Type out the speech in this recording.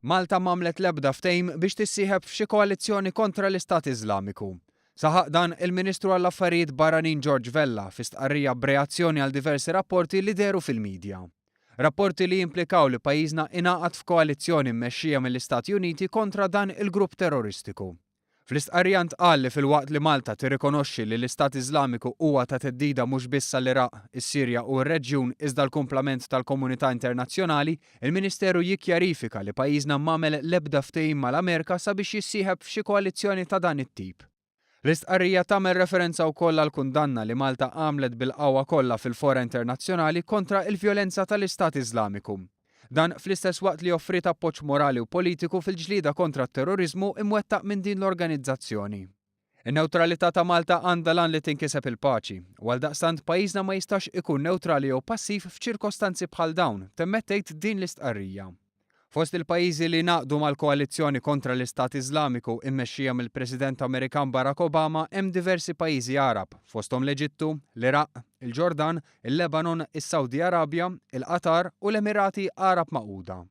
Malta m'għamlet l-ebda ftehim biex tissieħeb f'xi koalizzjoni kontra l-Istat Iżlamiku. Saħaq dan il-Ministru għall-Affarijiet Barranin George Vella fi stqarrija b'reazzjoni għal diversi rapporti li deru fil-midja. Rapporti li jimplikaw li pajjiżna ingħaqad f'koalizzjoni mmexxija mill-Istati Uniti kontra dan il-grupp terroristiku. Fl-istqarrija ntqal li filwaqt li Malta tirrikonoxxi li l-Istat Iżlamiku huwa ta' theddida mhux biss għall-Iraq, is-Sirja u r-reġjun iżda l-kumplament tal-komunità internazzjonali, il-Ministeru jikkjarifika li pajjiżna m'għamel l-ebda ftehim mal-Amerka sabiex jissieħeb f'xi koalizzjoni ta' dan it-tip. L-istqarrija tagħmel referenza wkoll għall kundanna li Malta għamlet bil-qawwa kollha fil-fora internazzjonali kontra l-vjolenza tal-Istat Iżlamiku. Dan fl-istess waqt li offrit appoġġ morali u politiku fil-ġlieda kontra t-terrorizmu imwettaq minn din l-organizzazzjoni. In-newtralità ta' Malta għandha lan li tinkiseb il-paċi, u għaldaqstant pajjiżna ma jistax ikun newtrali jew passiv f'ċirkostanzi bħal dawn, temmet tgħid din l-istqarrija. Fost il-pajjiżi li naqdu mal-koalizzjoni kontra l-Istat Iżlamiku immexxija mill-President Amerikan Barack Obama hemm diversi pajjiżi Arab, fosthom l-Eġittu, l-Iraq, il-Ġordan, il-Lebanon, is-Sawdi Arabja, il-Qatar u l-Emirati Arab Magħquda.